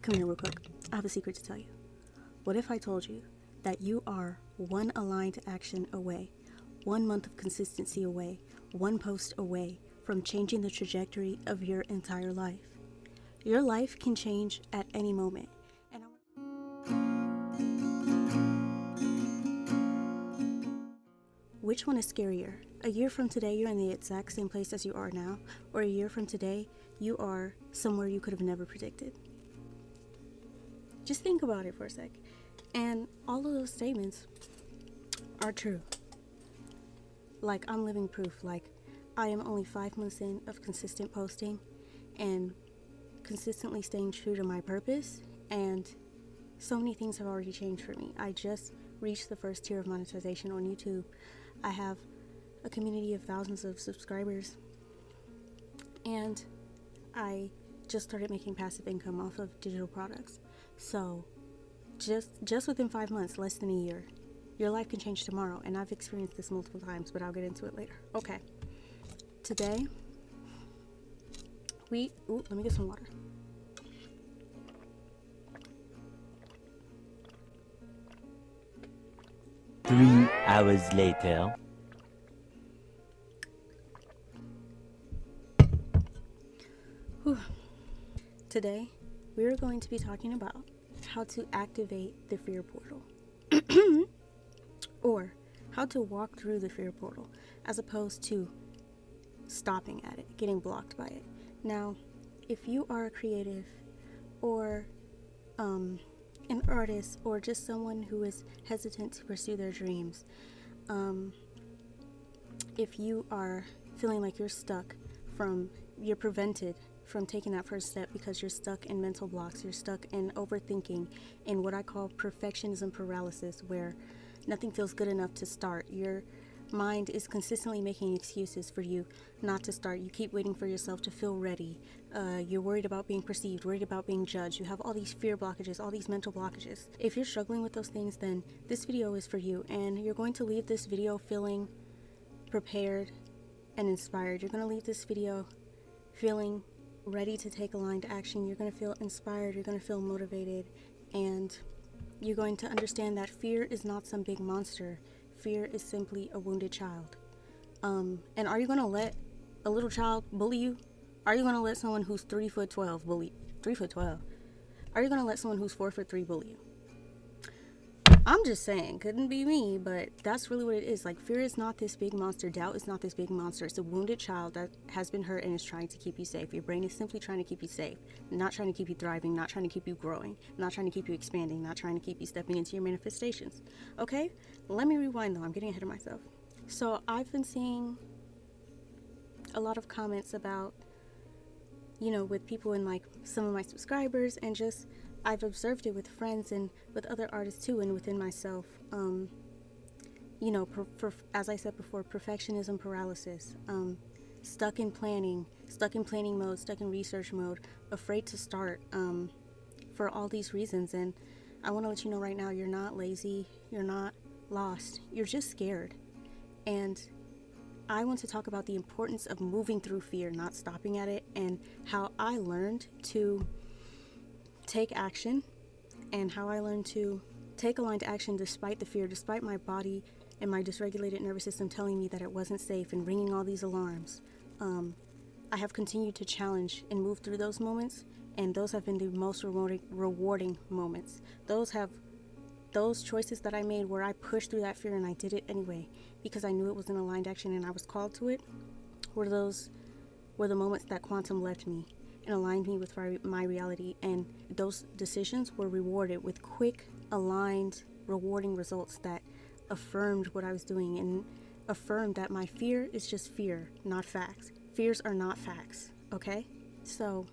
Come here real quick. I have a secret to tell you. What if I told you that you are one aligned action away, 1 month of consistency away, 1 post away from changing the trajectory of your entire life? Your life can change at any moment. And which one is scarier? A year from today, you're in the exact same place as you are now, or a year from today, you are somewhere you could have never predicted? Just think about it for a sec. And all of those statements are true. Like, I'm living proof. Like, I am only 5 months in of consistent posting and consistently staying true to my purpose, and so many things have already changed for me. I just reached the first tier of monetization on YouTube. I have a community of thousands of subscribers, and I just started making passive income off of digital products. So just within 5 months, less than a year, your life can change tomorrow. And I've experienced this multiple times, but I'll get into it later. Okay, today let me get some water. Three hours later. Today, we're going to be talking about how to activate the fear portal. Or how to walk through the fear portal, as opposed to stopping at it, getting blocked by it. Now, if you are a creative or an artist, or just someone who is hesitant to pursue their dreams, if you are feeling like you're stuck, you're prevented from taking that first step because you're stuck in mental blocks, you're stuck in overthinking, in what I call perfectionism paralysis, where nothing feels good enough to start. Your mind is consistently making excuses for you not to start. You keep waiting for yourself to feel ready. You're worried about being perceived, worried about being judged. You have all these fear blockages, all these mental blockages. If you're struggling with those things, then this video is for you, and you're going to leave this video feeling prepared and inspired. You're going to leave this video feeling ready to take aligned action. You're going to feel inspired, you're going to feel motivated, and you're going to understand that fear is not some big monster. Fear is simply a wounded child. And are you going to let a little child bully you? Are you going to let someone who's 3'12" bully? 3'12"? Are you going to let someone who's 4'3" bully you? I'm just saying, couldn't be me, but that's really what it is. Like, fear is not this big monster. Doubt is not this big monster. It's a wounded child that has been hurt and is trying to keep you safe. Your brain is simply trying to keep you safe, not trying to keep you thriving, not trying to keep you growing, not trying to keep you expanding, not trying to keep you stepping into your manifestations. Okay? Let me rewind though. I'm getting ahead of myself. So I've been seeing a lot of comments about, with people in like some of my subscribers, and just I've observed it with friends and with other artists too, and within myself. As I said before, perfectionism paralysis, stuck in planning mode, stuck in research mode, afraid to start, for all these reasons. And I want to let you know right now, you're not lazy, you're not lost, you're just scared. And I want to talk about the importance of moving through fear, not stopping at it, and how I learned to take action, and how I learned to take aligned action despite the fear, despite my body and my dysregulated nervous system telling me that it wasn't safe and ringing all these alarms. I have continued to challenge and move through those moments, and those have been the most rewarding moments. Those choices that I made where I pushed through that fear and I did it anyway because I knew it was an aligned action and I was called to it, were the moments that quantum left me and aligned me with my reality. And those decisions were rewarded with quick, aligned, rewarding results that affirmed what I was doing and affirmed that my fear is just fear, not facts. Fears are not facts, okay? So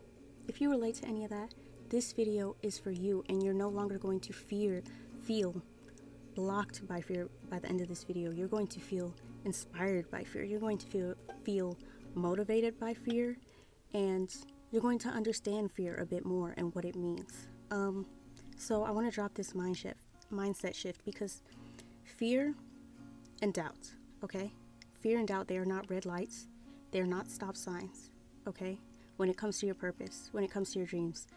if you relate to any of that, this video is for you, and you're no longer going to feel blocked by fear by the end of this video. You're going to feel inspired by fear. You're going to feel motivated by fear, and you're going to understand fear a bit more and what it means. So I want to drop this mindset shift, because fear and doubt, okay? Fear and doubt, they are not red lights. They are not stop signs, okay? When it comes to your purpose, when it comes to your dreams.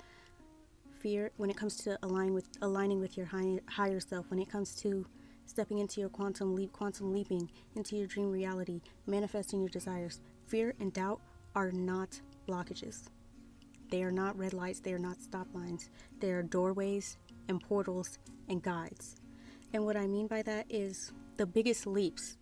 fear, when it comes to aligning with your higher self, when it comes to stepping into your quantum leaping into your dream reality, manifesting your desires, fear and doubt are not blockages. They are not red lights. They are not stop lines. They are doorways and portals and guides. And what I mean by that is the biggest leaps,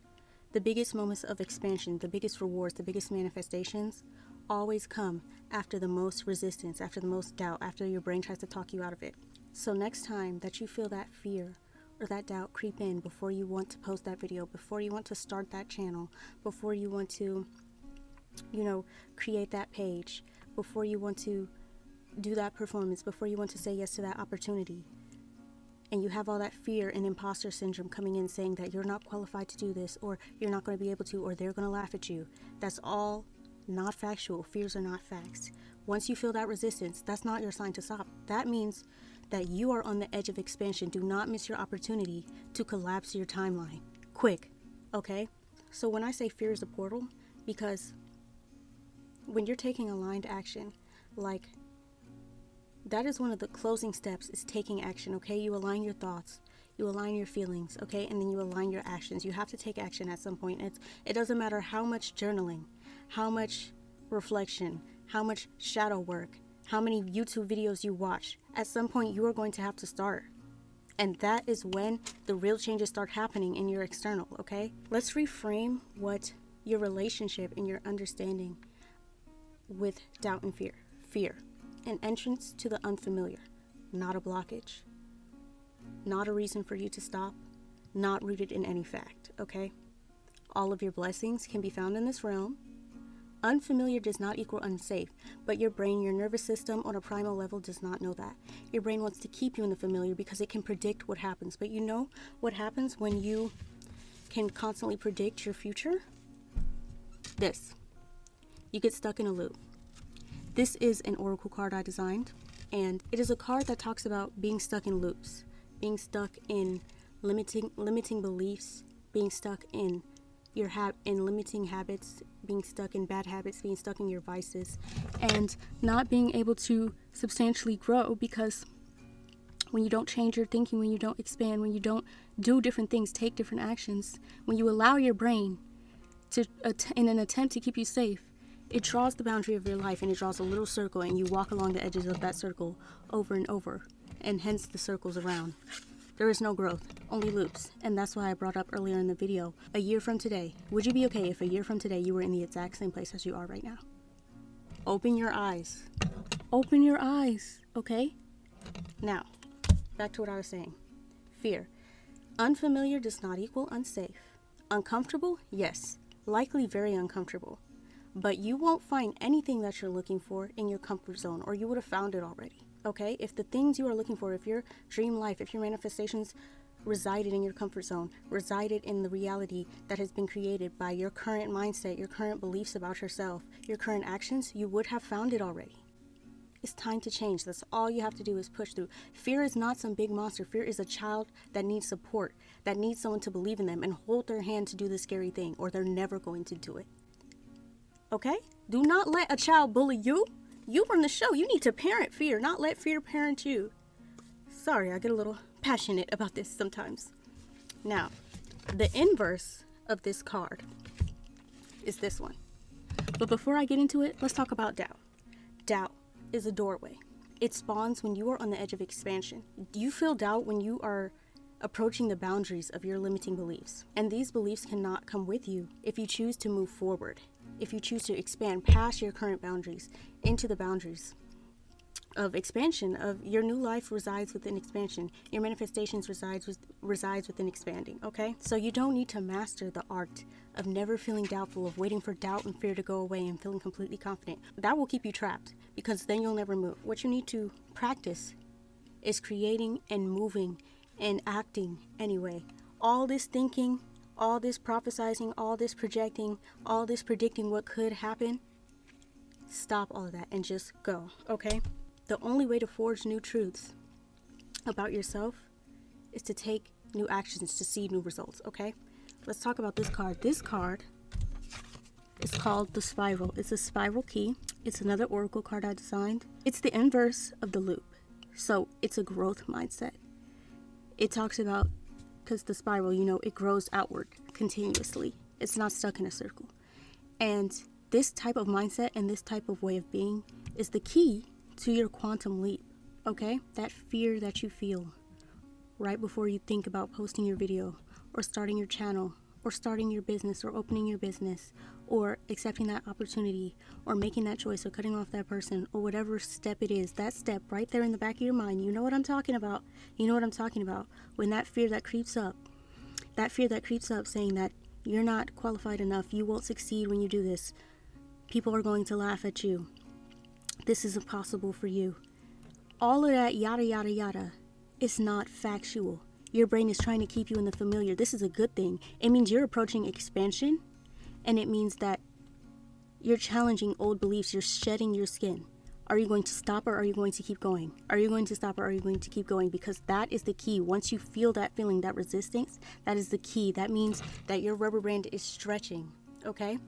the biggest moments of expansion, the biggest rewards, the biggest manifestations always come after the most resistance, after the most doubt, after your brain tries to talk you out of it. So next time that you feel that fear or that doubt creep in before you want to post that video, before you want to start that channel, before you want to, create that page, before you want to do that performance, before you want to say yes to that opportunity, and you have all that fear and imposter syndrome coming in saying that you're not qualified to do this, or you're not going to be able to, or they're going to laugh at you, that's all not factual. Fears are not facts. Once you feel that resistance, that's not your sign to stop. That means that you are on the edge of expansion. Do not miss your opportunity to collapse your timeline. Quick, okay? So when I say fear is a portal, because when you're taking aligned action, like, that is one of the closing steps, is taking action, okay? You align your thoughts, you align your feelings, okay? And then you align your actions. You have to take action at some point. It doesn't matter how much journaling, how much reflection, how much shadow work, how many YouTube videos you watch. At some point, you are going to have to start. And that is when the real changes start happening in your external, okay? Let's reframe what your relationship and your understanding with doubt and fear. Fear, an entrance to the unfamiliar, not a blockage, not a reason for you to stop, not rooted in any fact, okay? All of your blessings can be found in this realm. Unfamiliar does not equal unsafe, but your brain, your nervous system on a primal level does not know that. Your brain wants to keep you in the familiar because it can predict what happens. But you know what happens when you can constantly predict your future? This. You get stuck in a loop. This is an oracle card I designed, and it is a card that talks about being stuck in loops, being stuck in limiting beliefs, being stuck in in limiting habits, being stuck in bad habits, being stuck in your vices, and not being able to substantially grow because when you don't change your thinking, when you don't expand, when you don't do different things, take different actions, when you allow your brain to, in an attempt to keep you safe, it draws the boundary of your life and it draws a little circle and you walk along the edges of that circle over and over, and hence the circles around. There is no growth, only loops. And that's why I brought up earlier in the video, a year from today, would you be okay if a year from today you were in the exact same place as you are right now? Open your eyes. Open your eyes, okay? Now, back to what I was saying. Fear. Unfamiliar does not equal unsafe. Uncomfortable? Yes. Likely very uncomfortable. But you won't find anything that you're looking for in your comfort zone, or you would have found it already. Okay, if the things you are looking for, if your dream life, if your manifestations resided in your comfort zone, resided in the reality that has been created by your current mindset, your current beliefs about yourself, your current actions, you would have found it already. It's time to change. That's all you have to do is push through. Fear is not some big monster. Fear is a child that needs support, that needs someone to believe in them and hold their hand to do the scary thing, or they're never going to do it. Okay? Do not let a child bully you. You run the show. You need to parent fear, not let fear parent you. Sorry, I get a little passionate about this sometimes. Now, the inverse of this card is this one. But before I get into it, let's talk about doubt. Doubt is a doorway. It spawns when you are on the edge of expansion. Do you feel doubt when you are approaching the boundaries of your limiting beliefs? And these beliefs cannot come with you if you choose to move forward, if you choose to expand past your current boundaries into the boundaries of expansion. Of your new life resides within expansion. Your manifestations resides within expanding, okay? So you don't need to master the art of never feeling doubtful, of waiting for doubt and fear to go away and feeling completely confident. That will keep you trapped because then you'll never move. What you need to practice is creating and moving and acting anyway. All this thinking, all this prophesizing, all this projecting, all this predicting what could happen, stop all of that and just go, okay? The only way to forge new truths about yourself is to take new actions to see new results, okay? Let's talk about this card. This card is called the Spiral. It's a spiral key. It's another oracle card I designed. It's the inverse of the loop. So it's a growth mindset. It talks about, because the spiral, it grows outward continuously. It's not stuck in a circle. And this type of mindset and this type of way of being is the key to your quantum leap, okay? That fear that you feel right before you think about posting your video or starting your channel or starting your business or opening your business or accepting that opportunity or making that choice or cutting off that person or whatever step it is, that step right there in the back of your mind, you know what I'm talking about. When that fear that creeps up saying that you're not qualified enough, you won't succeed when you do this, people are going to laugh at you, this is impossible for you, all of that yada yada yada is not factual. Your brain is trying to keep you in the familiar. This is a good thing. It means you're approaching expansion, and it means that you're challenging old beliefs. You're shedding your skin. Are you going to stop or are you going to keep going? Are you going to stop or are you going to keep going? Because that is the key. Once you feel that feeling, that resistance, that is the key. That means that your rubber band is stretching, okay?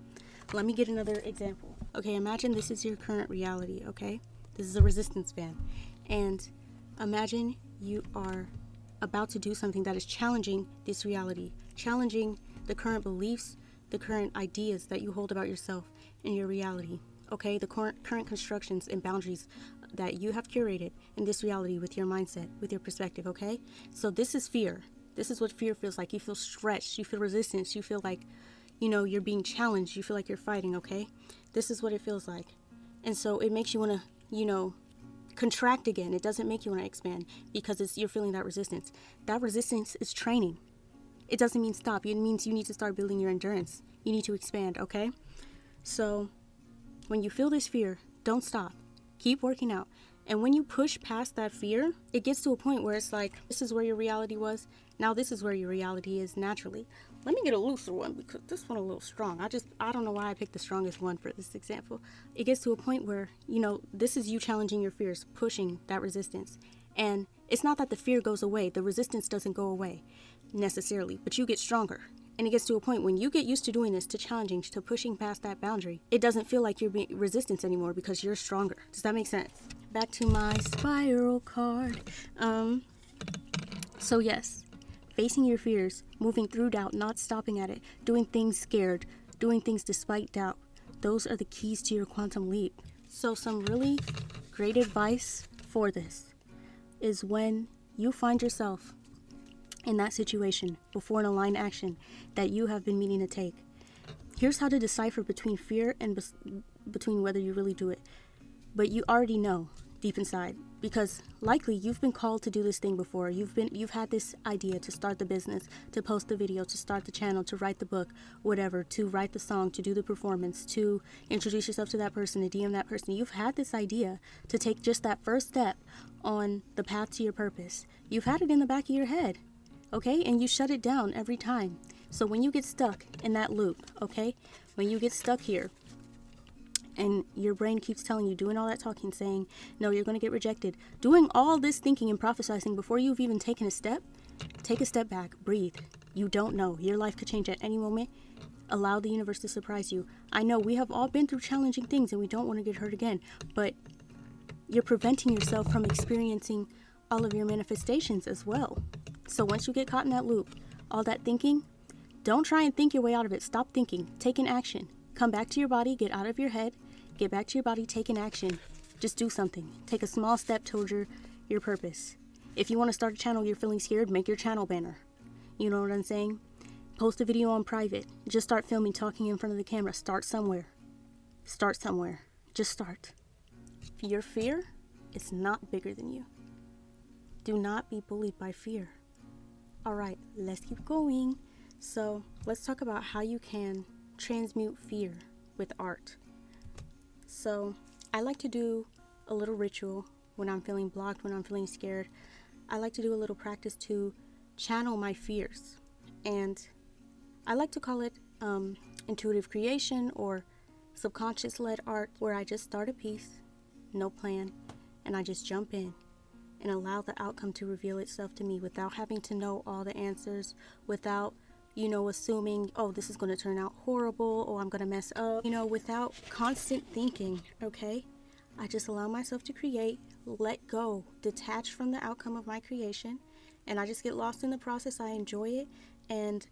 Let me get another example. Okay, imagine this is your current reality, okay? This is a resistance band. And imagine you are about to do something that is challenging this reality, challenging the current beliefs, the current ideas that you hold about yourself and your reality, okay? The current constructions and boundaries that you have curated in this reality with your mindset, with your perspective, okay? So this is fear. This is what fear feels like. You feel stretched, you feel resistance, you feel like, you're being challenged, you feel like you're fighting, okay? This is what it feels like. And so it makes you want to, contract again. It doesn't make you want to expand because you're feeling that resistance. That resistance is training. It doesn't mean stop. It means you need to start building your endurance. You need to expand, okay? So when you feel this fear, don't stop. Keep working out. And when you push past that fear, it gets to a point where it's like, this is where your reality was. Now this is where your reality is naturally. Let me get a looser one because this one a little strong. I don't know why I picked the strongest one for this example. It gets to a point where, this is you challenging your fears, pushing that resistance. And it's not that the fear goes away. The resistance doesn't go away necessarily, but you get stronger. And it gets to a point when you get used to doing this, to challenging, to pushing past that boundary, it doesn't feel like you're being resistance anymore because you're stronger. Does that make sense? Back to my spiral card. So yes, facing your fears, moving through doubt, not stopping at it, doing things scared, doing things despite doubt. Those are the keys to your quantum leap. So some really great advice for this is when you find yourself in that situation before an aligned action that you have been meaning to take. Here's how to decipher between fear and between whether you really do it. But you already know deep inside, because likely you've been called to do this thing before. You've had this idea to start the business, to post the video, to start the channel, to write the book, whatever, to write the song, to do the performance, to introduce yourself to that person, to DM that person. You've had this idea to take just that first step on the path to your purpose. You've had it in the back of your head, okay? And you shut it down every time. So when you get stuck in that loop, okay? When you get stuck here, and your brain keeps telling you, doing all that talking, saying, no, you're going to get rejected, doing all this thinking and prophesizing before you've even taken a step, take a step back, breathe. You don't know. Your life could change at any moment. Allow the universe to surprise you. I know we have all been through challenging things and we don't want to get hurt again, but you're preventing yourself from experiencing all of your manifestations as well. So once you get caught in that loop, all that thinking, don't try and think your way out of it. Stop thinking. Take an action. Come back to your body. Get out of your head. Get back to your body. Take an action. Just do something. Take a small step towards your purpose. If you want to start a channel, you're feeling scared, make your channel banner. You know what I'm saying? Post a video on private. Just start filming, talking in front of the camera. Start somewhere. Start somewhere. Just start. Your fear is not bigger than you. Do not be bullied by fear. All right, let's keep going. So let's talk about how you can transmute fear with art. So I like to do a little ritual when I'm feeling blocked, when I'm feeling scared. I like to do a little practice to channel my fears. And I like to call it intuitive creation or subconscious-led art, where I just start a piece, no plan, and I just jump in and allow the outcome to reveal itself to me without having to know all the answers, without assuming, oh, this is going to turn out horrible, or I'm going to mess up, without constant thinking, okay? I just allow myself to create, let go, detach from the outcome of my creation, and I just get lost in the process. I enjoy it, and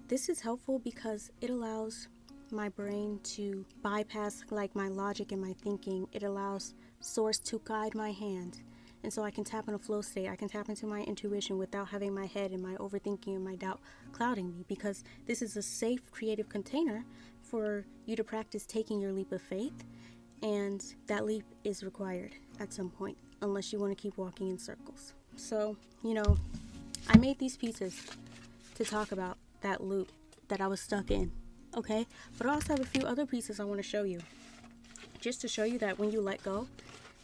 this is helpful because it allows my brain to bypass like my logic and my thinking. It allows source to guide my hand, and so I can tap in a flow state. I can tap into my intuition without having my head and my overthinking and my doubt clouding me, because this is a safe creative container for you to practice taking your leap of faith, and that leap is required at some point unless you want to keep walking in circles. So, I made these pieces to talk about that loop that I was stuck in, okay? But I also have a few other pieces I want to show you, just to show you that when you let go,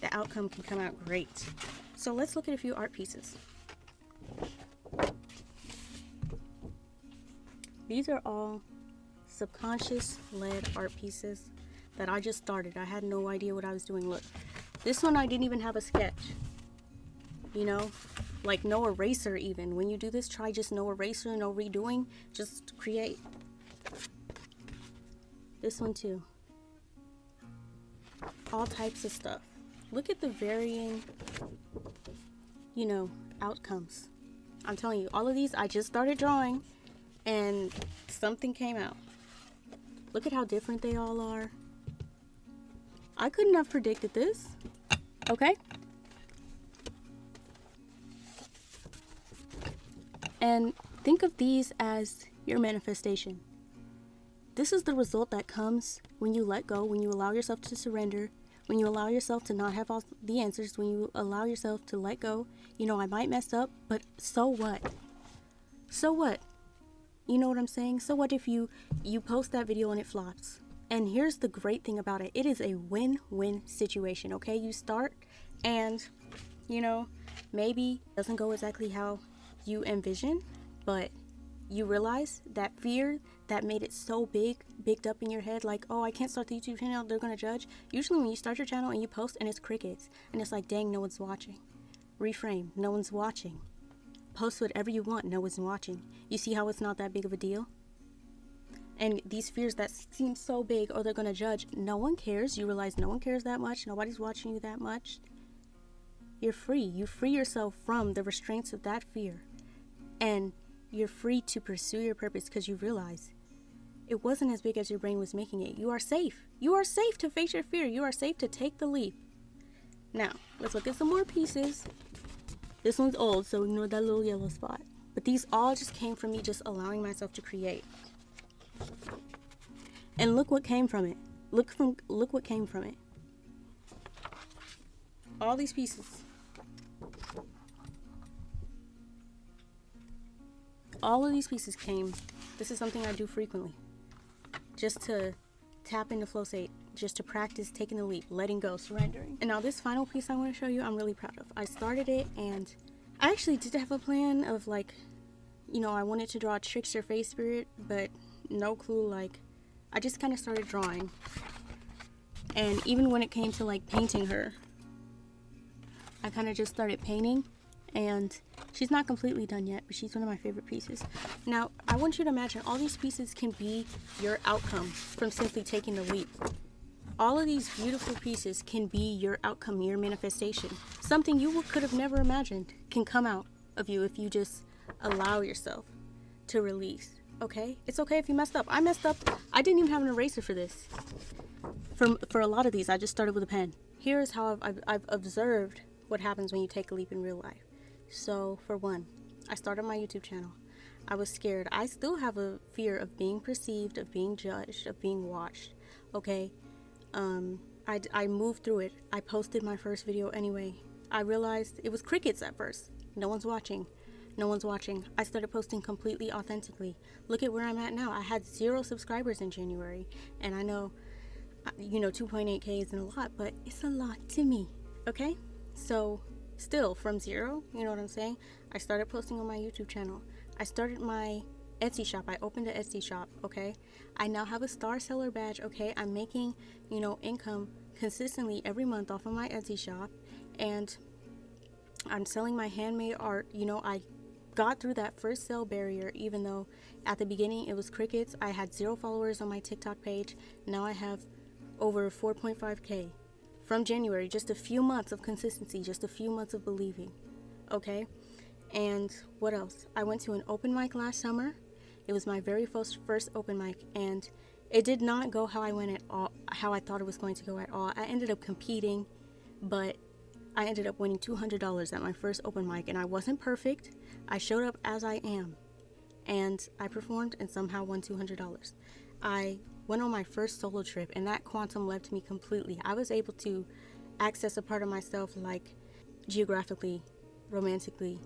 the outcome can come out great. So let's look at a few art pieces. These are all subconscious led art pieces that I just started. I had no idea what I was doing. Look, this one I didn't even have a sketch, like no eraser even. When you do this, try just no eraser, no redoing, just create. This one too. All types of stuff. Look at the varying, outcomes. I'm telling you, all of these I just started drawing and something came out. Look at how different they all are. I couldn't have predicted this, okay? And think of these as your manifestation. This is the result that comes when you let go, when you allow yourself to surrender, when you allow yourself to not have all the answers, when you allow yourself to let go. I might mess up, but so what? So what? You know what I'm saying? So what if you post that video and it flops? And here's the great thing about it. It is a win-win situation, okay? You start and, maybe it doesn't go exactly how you envision, but you realize that fear that made it so bigged up in your head, like, oh, I can't start the YouTube channel, they're gonna judge. Usually when you start your channel and you post and it's crickets, and it's like, dang, no one's watching. Reframe, no one's watching. Post whatever you want, no one's watching. You see how it's not that big of a deal? And these fears that seem so big, oh, they're gonna judge, no one cares. You realize no one cares that much, nobody's watching you that much. You're free. You free yourself from the restraints of that fear. And you're free to pursue your purpose because you realize it wasn't as big as your brain was making it. You are safe. You are safe to face your fear. You are safe to take the leap. Now, let's look at some more pieces. This one's old, so ignore that little yellow spot. But these all just came from me just allowing myself to create. And look what came from it. Look what came from it. All these pieces. All of these pieces came. This is something I do frequently. Just to tap into flow state. Just to practice taking the leap, letting go, surrendering. And now this final piece I want to show you, I'm really proud of. I started it and I actually did have a plan of I wanted to draw a trickster face spirit, but no clue, I just kind of started drawing. And even when it came to painting her, I kind of just started painting, and she's not completely done yet, but she's one of my favorite pieces. Now, I want you to imagine all these pieces can be your outcome from simply taking the leap. All of these beautiful pieces can be your outcome, your manifestation. Something you could have never imagined can come out of you if you just allow yourself to release. Okay? It's okay if you messed up. I messed up. I didn't even have an eraser for this. For a lot of these, I just started with a pen. Here's how I've observed what happens when you take a leap in real life. So, for one, I started my YouTube channel. I was scared. I still have a fear of being perceived, of being judged, of being watched. Okay? I moved through it. I posted my first video anyway. I realized it was crickets at first. No one's watching. No one's watching. I started posting completely authentically. Look at where I'm at now. I had 0 subscribers in January. And I know, 2.8K isn't a lot, but it's a lot to me. Okay? So, still, from 0, you know what I'm saying? I started posting on my YouTube channel. I started my Etsy shop. I opened an Etsy shop, okay? I now have a star seller badge, okay? I'm making, income consistently every month off of my Etsy shop, and I'm selling my handmade art. I got through that first sale barrier, even though at the beginning it was crickets. I had 0 followers on my TikTok page. Now I have over 4.5K from January, just a few months of consistency, just a few months of believing, okay? And what else? I went to an open mic last summer. It was my very first open mic, and it did not go how I thought it was going to go at all. I ended up competing, but I ended up winning $200 at my first open mic, and I wasn't perfect. I showed up as I am, and I performed and somehow won $200. I went on my first solo trip, and that quantum left me completely. I was able to access a part of myself, like geographically, romantically,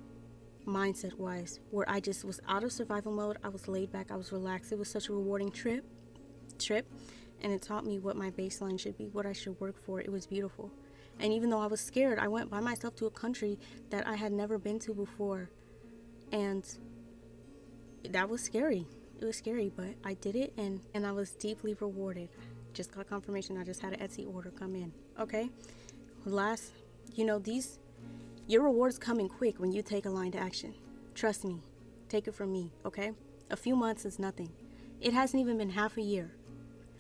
mindset wise, where I just was out of survival mode. I was laid back, I was relaxed. It was such a rewarding trip, and it taught me what my baseline should be, what I should work for. It was beautiful. And even though I was scared, I went by myself to a country that I had never been to before, and that was scary. It was scary, but I did it, and I was deeply rewarded. Just got confirmation. I just had an Etsy order come in. Okay, your rewards coming quick when you take aligned action. Trust me. Take it from me, okay? A few months is nothing. It hasn't even been half a year.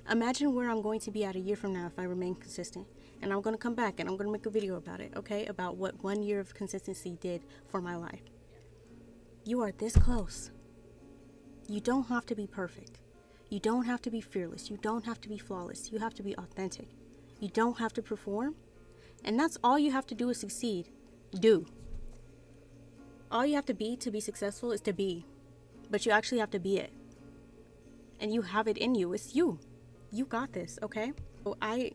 Imagine where I'm going to be at a year from now if I remain consistent. And I'm going to come back and I'm going to make a video about it, okay? About what 1 year of consistency did for my life. You are this close. You don't have to be perfect. You don't have to be fearless. You don't have to be flawless. You have to be authentic. You don't have to perform. And that's all you have to do is succeed. Do. All you have to be successful is to be. But you actually have to be it. And you have it in you. It's you. You got this, okay? So I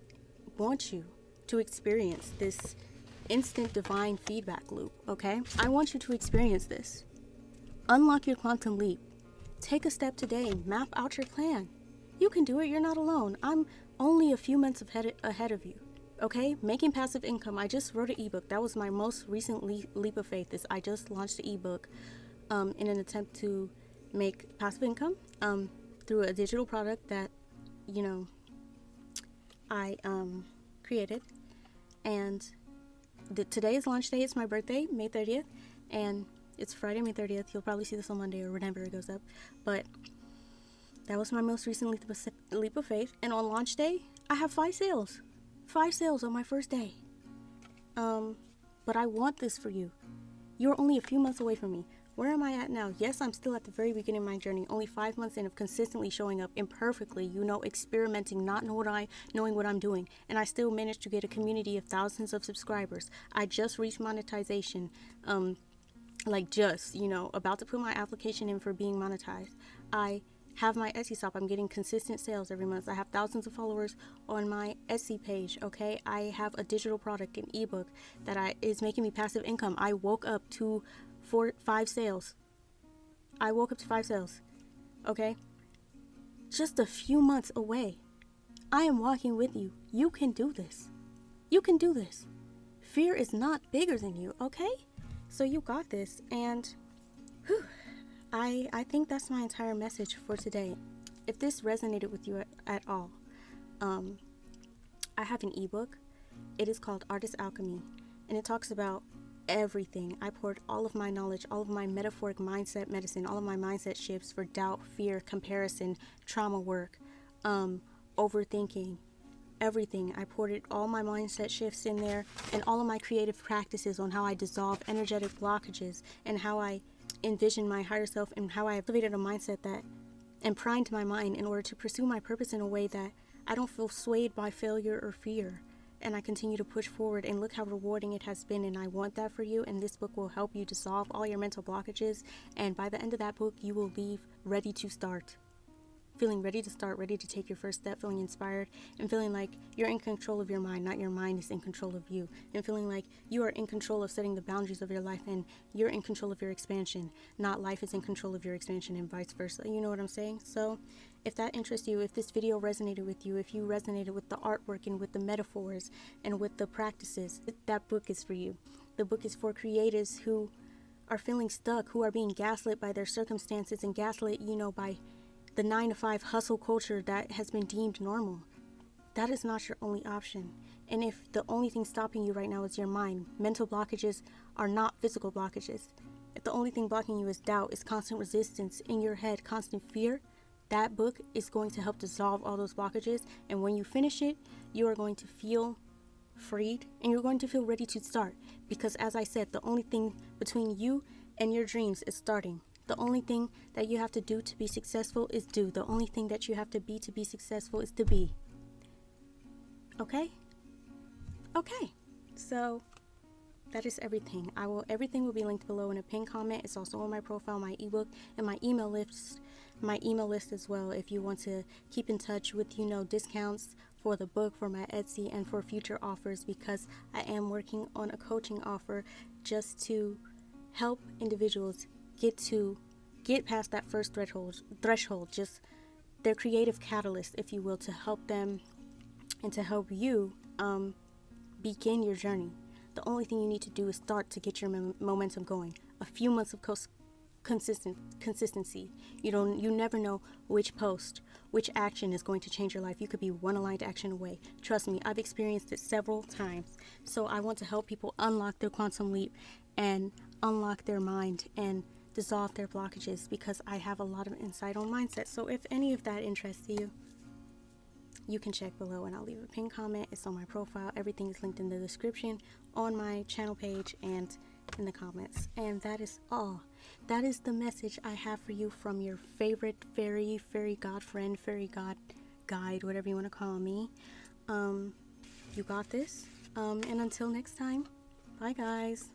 want you to experience this instant divine feedback loop, okay? I want you to experience this. Unlock your quantum leap. Take a step today. Map out your plan. You can do it. You're not alone. I'm only a few months ahead of you. Okay? Making passive income. I just wrote an ebook. That was my most recent leap of faith. I just launched an ebook in an attempt to make passive income through a digital product that, I created. And today is launch day. It's my birthday, May 30th. And it's Friday, May 30th. You'll probably see this on Monday or whenever it goes up. But that was my most recent leap of faith. And on launch day, I have 5 sales. 5 sales on my first day. But I want this for you. You're only a few months away from me. Where am I at now? Yes, I'm still at the very beginning of my journey. Only 5 months in of consistently showing up imperfectly, experimenting, not knowing what I'm doing. And I still managed to get a community of thousands of subscribers. I just reached monetization. About to put my application in for being monetized. I have my Etsy shop. I'm getting consistent sales every month. I have thousands of followers on my Etsy page, okay? I have a digital product, an ebook that is making me passive income. I woke up to 5 sales. I woke up to 5 sales, okay? Just a few months away. I am walking with you. You can do this. You can do this. Fear is not bigger than you, okay? So you got this, and I think that's my entire message for today. If this resonated with you at all, I have an ebook. It is called Artist Alchemy, and it talks about everything. I poured all of my knowledge, all of my metaphoric mindset medicine, all of my mindset shifts for doubt, fear, comparison, trauma work, overthinking, everything. I poured all my mindset shifts in there, and all of my creative practices on how I dissolve energetic blockages, and how I envision my higher self, and how I elevated a mindset that and primed my mind in order to pursue my purpose in a way that I don't feel swayed by failure or fear. And I continue to push forward, and look how rewarding it has been, and I want that for you. And this book will help you dissolve all your mental blockages, and by the end of that book, you will leave ready to start. Feeling ready to start, ready to take your first step, feeling inspired, and feeling like you're in control of your mind, not your mind is in control of you, and feeling like you are in control of setting the boundaries of your life, and you're in control of your expansion, not life is in control of your expansion, and vice versa. You know what I'm saying? So if that interests you, if this video resonated with you, if you resonated with the artwork and with the metaphors and with the practices, that book is for you. The book is for creatives who are feeling stuck, who are being gaslit by their circumstances, and gaslit, by the 9-to-5 hustle culture that has been deemed normal. That is not your only option. And if the only thing stopping you right now is your mind, mental blockages are not physical blockages. If the only thing blocking you is doubt, is constant resistance in your head, constant fear, that book is going to help dissolve all those blockages. And when you finish it, you are going to feel freed, and you're going to feel ready to start. Because as I said, the only thing between you and your dreams is starting. The only thing that you have to do to be successful is do. The only thing that you have to be successful is to be. Okay? Okay. So that is everything. Everything will be linked below in a pinned comment. It's also on my profile, my ebook, and my email list as well, if you want to keep in touch with, discounts for the book, for my Etsy, and for future offers, because I am working on a coaching offer just to help individuals get past that first threshold, just their creative catalyst, if you will, to help them and to help you begin your journey. The only thing you need to do is start to get your momentum going. A few months of consistency. You never know which action is going to change your life. You could be one aligned action away. Trust me, I've experienced it several times. So I want to help people unlock their quantum leap and unlock their mind and dissolve their blockages, because I have a lot of insight on mindset. So if any of that interests you, you can check below, and I'll leave a pinned comment. It's on my profile. Everything is linked in the description, on my channel page, and in the comments. And that is all. That is the message I have for you from your favorite fairy god friend, fairy god guide, whatever you want to call me. You got this. And until next time, bye guys.